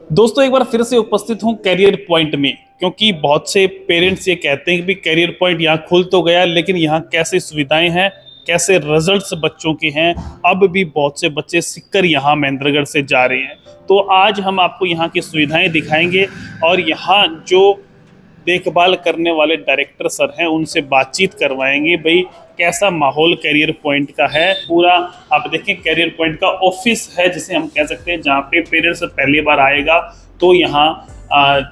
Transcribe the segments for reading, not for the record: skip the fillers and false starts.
दोस्तों एक बार फिर से उपस्थित हूँ कैरियर पॉइंट में, क्योंकि बहुत से पेरेंट्स ये कहते हैं कि भी कैरियर पॉइंट यहाँ खुल तो गया, लेकिन यहाँ कैसे सुविधाएं हैं, कैसे रिजल्ट्स बच्चों के हैं। अब भी बहुत से बच्चे सीखकर यहाँ महेंद्रगढ़ से जा रहे हैं। तो आज हम आपको यहाँ की सुविधाएं दिखाएंगे और यहाँ जो देखभाल करने वाले डायरेक्टर सर हैं उनसे बातचीत करवाएंगे। भाई कैसा माहौल कैरियर पॉइंट का है पूरा। आप देखें कैरियर पॉइंट का ऑफिस है जिसे हम कह सकते हैं, जहाँ पे पेरेंट्स पहली बार आएगा तो यहाँ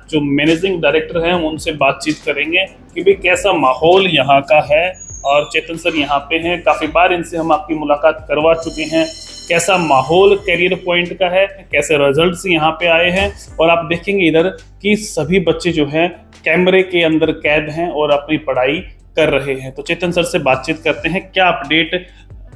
जो मैनेजिंग डायरेक्टर हैं उनसे बातचीत करेंगे कि भाई कैसा माहौल यहाँ का है। और चेतन सर यहाँ पे हैं, काफ़ी बार इनसे हम आपकी मुलाकात करवा चुके हैं। कैसा माहौल कैरियर पॉइंट का है, कैसे रिजल्ट्स यहाँ पे आए हैं। और आप देखेंगे इधर कि सभी बच्चे जो हैं कैमरे के अंदर कैद हैं और अपनी पढ़ाई कर रहे हैं। तो चेतन सर से बातचीत करते हैं क्या अपडेट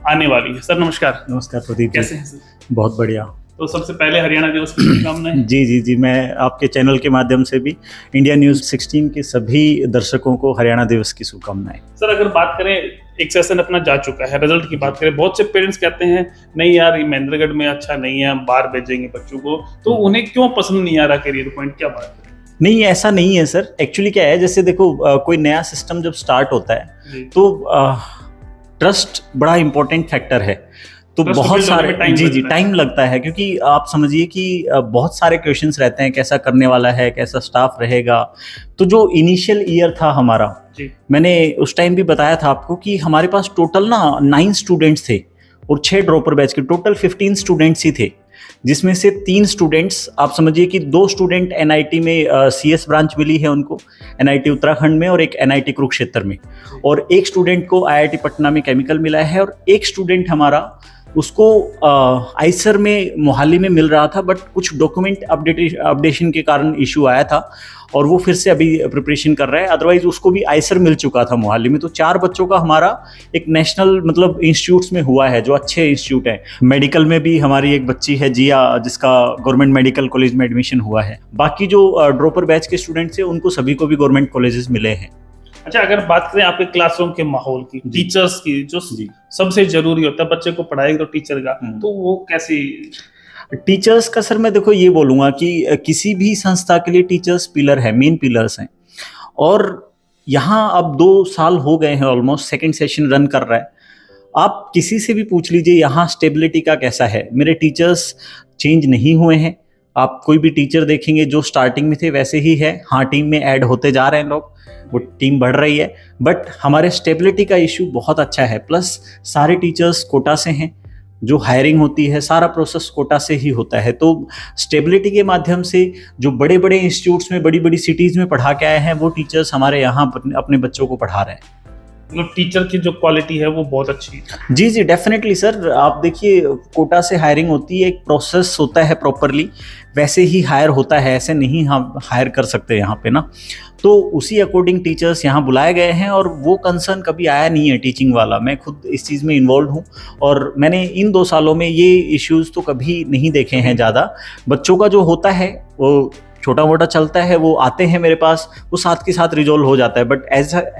आने वाली है। सर नमस्कार। नमस्कार प्रदीप, कैसे हैं सर? बहुत बढ़िया। तो सबसे पहले हरियाणा दिवस की शुभकामनाएं। जी, मैं आपके चैनल के माध्यम से भी इंडिया न्यूज़ 16 के सभी दर्शकों को हरियाणा दिवस की शुभकामनाएं। सर अगर बात करें, एक सेशन अपना जा चुका है, रिजल्ट की बात करें, बहुत से पेरेंट्स कहते हैं नहीं यार ये महेंद्रगढ़ में अच्छा नहीं है, हम बाहर भेजेंगे बच्चों को। तो उन्हें क्यों पसंद नहीं आ रहा कैरियर पॉइंट, क्या बात है? नहीं, ऐसा नहीं है सर। एक्चुअली क्या है, जैसे देखो कोई नया सिस्टम जब स्टार्ट होता है तो ट्रस्ट बड़ा इंपॉर्टेंट फैक्टर है। तो बहुत सारे टाइम लगता है, क्योंकि आप समझिए कि बहुत सारे क्वेश्चंस रहते हैं, कैसा करने वाला है, कैसा स्टाफ रहेगा। तो जो इनिशियल ईयर था हमारा, मैंने उस टाइम भी बताया था आपको कि हमारे पास टोटल ना 9 स्टूडेंट्स थे और 6 ड्रॉपर बैच के टोटल 15 स्टूडेंट्स ही थे, जिसमें से 3 स्टूडेंट्स आप समझिए कि 2 स्टूडेंट एनआईटी में सीएस ब्रांच मिली है उनको, एनआईटी उत्तराखंड में और एक एनआईटी कुरुक्षेत्र में, और एक स्टूडेंट को आईआईटी पटना में केमिकल मिला है, और एक स्टूडेंट हमारा उसको आइसर में मोहाली में मिल रहा था, बट कुछ डॉक्यूमेंट अपडेशन के कारण इशू आया था और वो फिर से अभी प्रिपरेशन कर रहा है। अदरवाइज उसको भी आइसर मिल चुका था मोहाली में। तो 4 बच्चों का हमारा एक नेशनल मतलब इंस्टीट्यूट्स में हुआ है, जो अच्छे इंस्टीट्यूट हैं। मेडिकल में भी हमारी एक बच्ची है जिया, जिसका गवर्नमेंट मेडिकल कॉलेज में एडमिशन हुआ है। बाकी जो ड्रॉपर बैच के स्टूडेंट्स हैं उनको सभी को भी गवर्नमेंट कॉलेजेस मिले हैं। अच्छा, अगर बात करें आपके क्लासरूम के माहौल की, टीचर्स की, जो सबसे जरूरी होता है बच्चे को पढ़ाएगा तो टीचर का, तो वो कैसी? टीचर्स का सर मैं देखो ये बोलूँगा कि किसी भी संस्था के लिए टीचर्स पिलर है, मेन पिलर्स हैं। और यहाँ अब 2 साल हो गए हैं, ऑलमोस्ट सेकंड सेशन रन कर रहा है। आप किसी से भी पूछ लीजिए यहाँ स्टेबिलिटी का कैसा है। मेरे टीचर्स चेंज नहीं हुए हैं। आप कोई भी टीचर देखेंगे जो स्टार्टिंग में थे वैसे ही है। हाँ, टीम में ऐड होते जा रहे हैं लोग, वो टीम बढ़ रही है, बट हमारे स्टेबिलिटी का इशू बहुत अच्छा है। प्लस सारे टीचर्स कोटा से हैं, जो हायरिंग होती है सारा प्रोसेस कोटा से ही होता है। तो स्टेबिलिटी के माध्यम से जो बड़े बड़े इंस्टीट्यूट्स में, बड़ी बड़ी सिटीज़ में पढ़ा के आए हैं, वो टीचर्स हमारे यहाँ अपने बच्चों को पढ़ा रहे हैं। मतलब टीचर की जो क्वालिटी है वो बहुत अच्छी है। जी, डेफिनेटली सर। आप देखिए कोटा से हायरिंग होती है, एक प्रोसेस होता है प्रॉपरली, वैसे ही हायर होता है, ऐसे नहीं हम हायर कर सकते यहाँ पे ना। तो उसी अकॉर्डिंग टीचर्स यहाँ बुलाए गए हैं और वो कंसर्न कभी आया नहीं है टीचिंग वाला। मैं खुद इस चीज़ में इन्वॉल्व हूँ और मैंने इन 2 सालों में ये इश्यूज़ तो कभी नहीं देखे हैं ज़्यादा। बच्चों का जो होता है वो छोटा मोटा चलता है, वो आते हैं मेरे पास, वो साथ के साथ रिजॉल्व हो जाता है, बट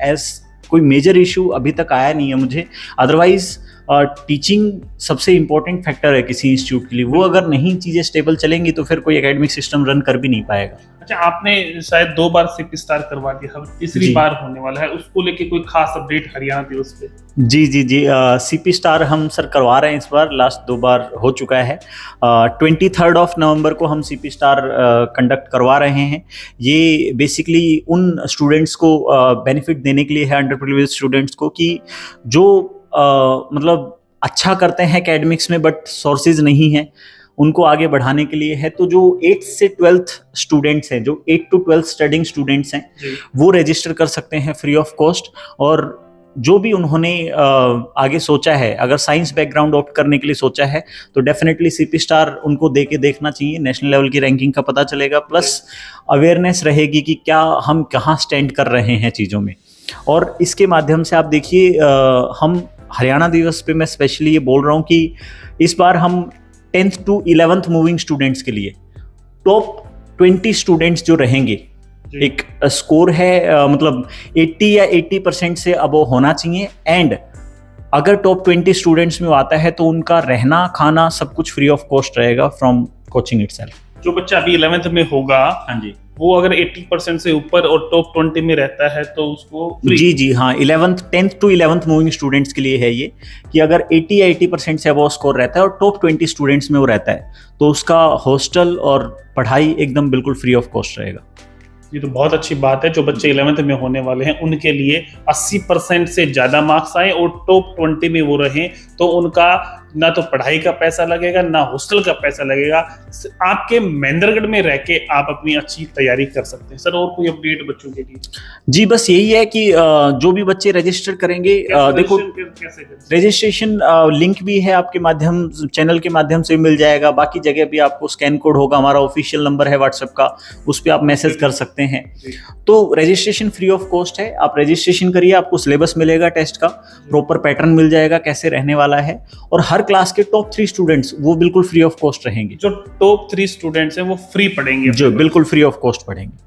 एज कोई मेजर इशू अभी तक आया नहीं है मुझे। अदरवाइज टीचिंग सबसे इम्पोर्टेंट फैक्टर है किसी इंस्टीट्यूट के लिए। वो अगर नहीं चीज़ें स्टेबल चलेंगी तो फिर कोई एकेडमिक सिस्टम रन कर भी नहीं पाएगा। अच्छा, आपने शायद 2 बार सीपी स्टार करवा दिया, अब तीसरी बार होने वाला है, उसको लेके कोई खास अपडेट हरियाणा दिवस पे? जी, सीपी स्टार हम सर करवा रहे हैं इस बार। लास्ट 2 बार हो चुका है। 23 ऑफ नवंबर को हम सीपी स्टार कंडक्ट करवा रहे हैं। ये बेसिकली उन स्टूडेंट्स को बेनिफिट देने के लिए है, अंडर प्रिविलेज्ड स्टूडेंट्स को, कि जो मतलब अच्छा करते हैं एकेडमिक्स में बट सोर्सेज नहीं है, उनको आगे बढ़ाने के लिए है। तो जो 8th से 12th स्टूडेंट्स हैं, जो 8 to 12 स्टडिंग स्टूडेंट्स हैं, वो रजिस्टर कर सकते हैं फ्री ऑफ कॉस्ट। और जो भी उन्होंने आगे सोचा है, अगर साइंस बैकग्राउंड ऑप्ट करने के लिए सोचा है तो डेफिनेटली सीपी स्टार उनको दे के देखना चाहिए। नेशनल लेवल की रैंकिंग का पता चलेगा, प्लस अवेयरनेस रहेगी कि क्या हम कहाँ स्टैंड कर रहे हैं चीज़ों में। और इसके माध्यम से आप देखिए हम हरियाणा दिवस पे मैं स्पेशली ये बोल रहा हूँ कि इस बार हम 10th to 11th moving students के लिए टॉप 20 स्टूडेंट्स जो रहेंगे, एक स्कोर है मतलब 80 या 80% से अबव होना चाहिए। एंड अगर टॉप 20 स्टूडेंट्स में आता है तो उनका रहना खाना सब कुछ फ्री ऑफ कॉस्ट रहेगा फ्रॉम कोचिंग इटसेल्फ। जो बच्चा अभी 11th में होगा, हाँ जी, वो अगर 80% से ऊपर और टॉप 20 में रहता है तो उसको free। जी जी हाँ, 10th to 11th moving students के लिए है ये, कि अगर 80 या 80% से अबव स्कोर रहता है और टॉप 20 स्टूडेंट्स में वो रहता है तो उसका हॉस्टल और पढ़ाई एकदम बिल्कुल फ्री ऑफ कॉस्ट रहेगा। ये तो बहुत अच्छी बात है। जो बच्चे 11th में होने वाले हैं उनके लिए 80% से ज़्यादा मार्क्स आए और टॉप 20 में वो रहें तो उनका ना तो पढ़ाई का पैसा लगेगा ना हॉस्टल का पैसा लगेगा। आपके महेंद्रगढ़ में रह के आप अपनी अच्छी तैयारी कर सकते हैं। सर और कोई अपडेट बच्चों के लिए? जी बस यही है कि जो भी बच्चे रजिस्टर करेंगे, देखो रजिस्ट्रेशन लिंक भी है आपके माध्यम चैनल के माध्यम से मिल जाएगा, बाकी जगह भी आपको स्कैन कोड होगा, हमारा ऑफिशियल नंबर है व्हाट्सएप का, उस पर आप मैसेज कर सकते हैं। तो रजिस्ट्रेशन फ्री ऑफ कॉस्ट है, आप रजिस्ट्रेशन करिए, आपको सिलेबस मिलेगा, टेस्ट का प्रॉपर पैटर्न मिल जाएगा कैसे रहने वाला है, और हर क्लास के टॉप 3 स्टूडेंट्स वो बिल्कुल फ्री ऑफ कॉस्ट रहेंगे। जो टॉप 3 स्टूडेंट्स हैं वो फ्री पढ़ेंगे, जो बिल्कुल फ्री ऑफ कॉस्ट पढ़ेंगे,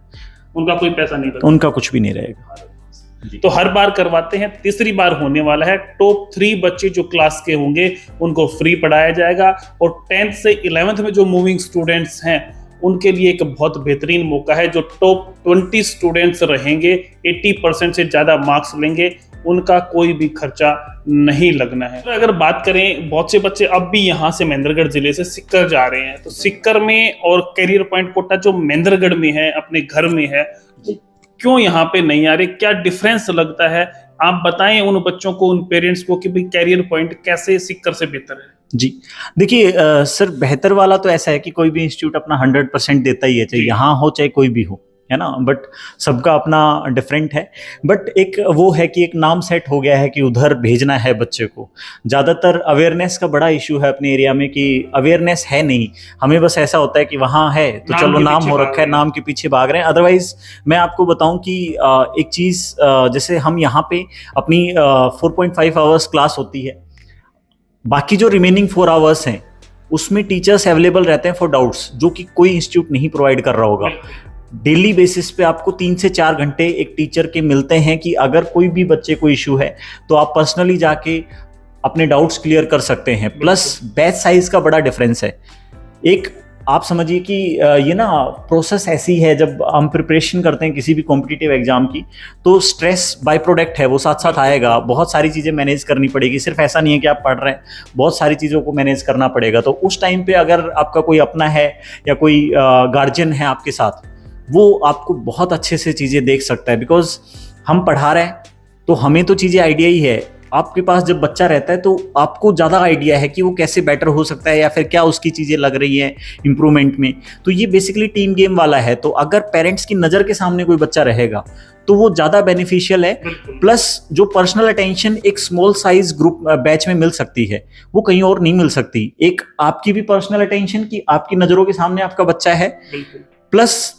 उनका कोई पैसा नहीं लगेगा, उनका कुछ भी नहीं रहेगा। तो हर बार करवाते हैं, तीसरी बार होने वाला है। टॉप 3 बच्चे जो क्लास के होंगे उनको फ्री पढ़ाया जाएगा, और 10th से 11th में जो मूविंग स्टूडेंट्स हैं उनके लिए एक बहुत बेहतरीन मौका है। जो टॉप 20 स्टूडेंट्स रहेंगे, 80% से ज़्यादा मार्क्स लेंगे, उनका कोई भी खर्चा नहीं लगना है। अगर बात करें, बहुत से बच्चे अब भी यहाँ से महेंद्रगढ़ जिले से सिक्कर जा रहे हैं, तो सिक्कर में और कैरियर पॉइंट कोटा जो महेंद्रगढ़ में है, अपने घर में है, क्यों यहाँ पे नहीं आ रहे? क्या डिफरेंस लगता है? आप बताएं उन बच्चों को, उन पेरेंट्स को कि भाई कैरियर पॉइंट कैसे सिक्कर से बेहतर है। जी देखिए सर, बेहतर वाला तो ऐसा है कि कोई भी इंस्टीट्यूट अपना 100% देता ही है, चाहे यहाँ हो चाहे कोई भी हो, है ना, बट सबका अपना डिफरेंट है। बट एक वो है कि एक नाम सेट हो गया है कि उधर भेजना है बच्चे को। ज़्यादातर अवेयरनेस का बड़ा इशू है अपने एरिया में कि अवेयरनेस है नहीं, हमें बस ऐसा होता है कि वहाँ है तो चलो नाम हो रखा है, नाम के पीछे भाग रहे हैं। अदरवाइज मैं आपको बताऊं कि एक चीज़, जैसे हम यहाँ पे अपनी 4.5 आवर्स क्लास होती है, बाकी जो रिमेनिंग 4 आवर्स हैं उसमें टीचर्स अवेलेबल रहते हैं फॉर डाउट्स, जो कि कोई इंस्टीट्यूट नहीं प्रोवाइड कर रहा होगा। डेली बेसिस पे आपको 3 से 4 घंटे एक टीचर के मिलते हैं कि अगर कोई भी बच्चे को इशू है तो आप पर्सनली जाके अपने डाउट्स क्लियर कर सकते हैं। प्लस बैच साइज का बड़ा डिफरेंस है। एक आप समझिए कि ये ना प्रोसेस ऐसी है, जब हम प्रिपरेशन करते हैं किसी भी कॉम्पिटिटिव एग्जाम की तो स्ट्रेस बाय प्रोडक्ट है, वो साथ साथ आएगा। बहुत सारी चीज़ें मैनेज करनी पड़ेगी, सिर्फ ऐसा नहीं है कि आप पढ़ रहे हैं, बहुत सारी चीज़ों को मैनेज करना पड़ेगा। तो उस टाइम पे अगर आपका कोई अपना है या कोई गार्जियन है आपके साथ, वो आपको बहुत अच्छे से चीज़ें देख सकता है। बिकॉज हम पढ़ा रहे हैं तो हमें तो चीज़ें आइडिया ही है, आपके पास जब बच्चा रहता है तो आपको ज़्यादा आइडिया है कि वो कैसे बेटर हो सकता है या फिर क्या उसकी चीज़ें लग रही हैं इम्प्रूवमेंट में। तो ये बेसिकली टीम गेम वाला है। तो अगर पेरेंट्स की नज़र के सामने कोई बच्चा रहेगा तो वो ज़्यादा बेनिफिशियल है। प्लस जो पर्सनल अटेंशन एक स्मॉल साइज ग्रुप बैच में मिल सकती है, वो कहीं और नहीं मिल सकती। एक आपकी भी पर्सनल अटेंशन की आपकी नज़रों के सामने आपका बच्चा है, प्लस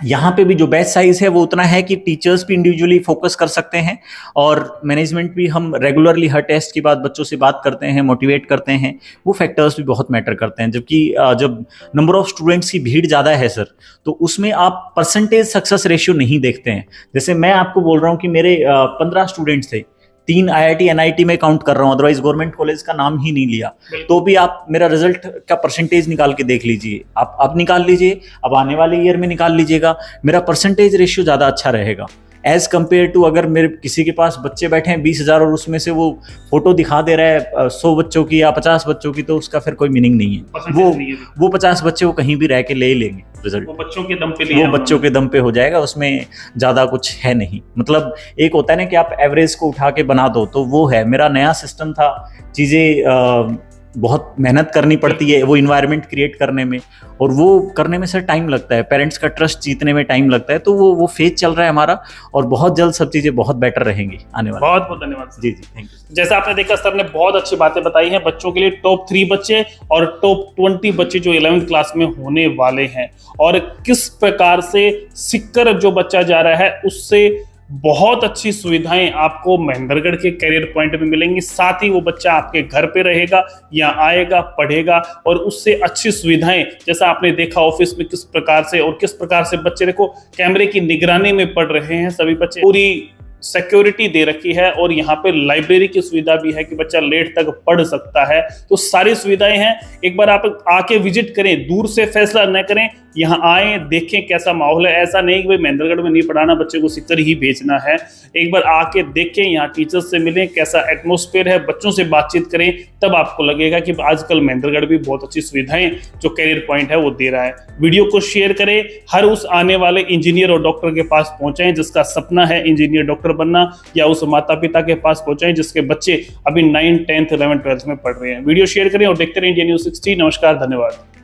यहाँ पे भी जो बैच साइज है वो उतना है कि टीचर्स भी इंडिविजुअली फोकस कर सकते हैं, और मैनेजमेंट भी हम रेगुलरली हर टेस्ट के बाद बच्चों से बात करते हैं, मोटिवेट करते हैं। वो फैक्टर्स भी बहुत मैटर करते हैं। जबकि जब नंबर ऑफ स्टूडेंट्स की भीड़ ज़्यादा है सर, तो उसमें आप परसेंटेज सक्सेस रेशियो नहीं देखते हैं। जैसे मैं आपको बोल रहा हूँ कि मेरे 15 स्टूडेंट्स थे, 3 IIT NIT में काउंट कर रहा हूँ, अदरवाइज गवर्नमेंट कॉलेज का नाम ही नहीं लिया, तो भी आप मेरा रिजल्ट का परसेंटेज निकाल के देख लीजिए। आप अब निकाल लीजिए, अब आने वाले ईयर में निकाल लीजिएगा, मेरा परसेंटेज रेशियो ज़्यादा अच्छा रहेगा एज कम्पेयर टू अगर मेरे किसी के पास बच्चे बैठे हैं 20,000 और उसमें से वो फोटो दिखा दे रहा है 100 बच्चों की या 50 बच्चों की, तो उसका फिर कोई मीनिंग नहीं है। वो 50 बच्चे वो कहीं भी रह के ले ही लेंगे रिजल्ट, वो बच्चों के दम पे हो जाएगा, उसमें ज़्यादा कुछ है नहीं। मतलब एक होता है ना कि आप एवरेज को उठा के बना दो, तो वो है। मेरा नया सिस्टम था, चीज़ें बहुत मेहनत करनी पड़ती है वो इन्वायरमेंट क्रिएट करने में, और वो करने में सर टाइम लगता है, पेरेंट्स का ट्रस्ट जीतने में टाइम लगता है। तो वो फेज चल रहा है हमारा, और बहुत जल्द सब चीज़ें बहुत बेटर रहेंगी आने वाले। बहुत बहुत धन्यवाद सर। Ji thank you. जैसा आपने देखा सर ने बहुत अच्छी बातें बताई हैं बच्चों के लिए, टॉप 3 बच्चे और टॉप 20 बच्चे जो 11th क्लास में होने वाले हैं, और किस प्रकार से सिक्कर जो बच्चा जा रहा है उससे बहुत अच्छी सुविधाएं आपको महेंद्रगढ़ के कैरियर पॉइंट में मिलेंगी। साथ ही वो बच्चा आपके घर पे रहेगा, यहाँ आएगा, पढ़ेगा, और उससे अच्छी सुविधाएं, जैसा आपने देखा ऑफिस में किस प्रकार से, और किस प्रकार से बच्चे देखो कैमरे की निगरानी में पढ़ रहे हैं सभी बच्चे, पूरी सिक्योरिटी दे रखी है और यहाँ पे लाइब्रेरी की सुविधा भी है कि बच्चा लेट तक पढ़ सकता है। तो सारी सुविधाएं हैं। एक बार आप आके विजिट करें, दूर से फैसला न करें, यहाँ आए, देखें कैसा माहौल है। ऐसा नहीं कि भाई महेंद्रगढ़ में नहीं पढ़ाना, बच्चे को सिक्कर ही भेजना है। एक बार आके देखें, यहाँ टीचर्स से मिलें, कैसा एटमॉस्फेयर है, बच्चों से बातचीत करें, तब आपको लगेगा कि आजकल महेंद्रगढ़ भी बहुत अच्छी सुविधाएं जो कैरियर पॉइंट है वो दे रहा है। वीडियो को शेयर करें, हर उस आने वाले इंजीनियर और डॉक्टर के पास पहुंचाएं जिसका सपना है इंजीनियर डॉक्टर बनना, या उस माता पिता के पास पहुंचाएं जिसके बच्चे अभी 9th 10th 11th 12th में पढ़ रहे हैं। वीडियो शेयर करें और देखते रहे इंडिया न्यूज़ 60। नमस्कार, धन्यवाद।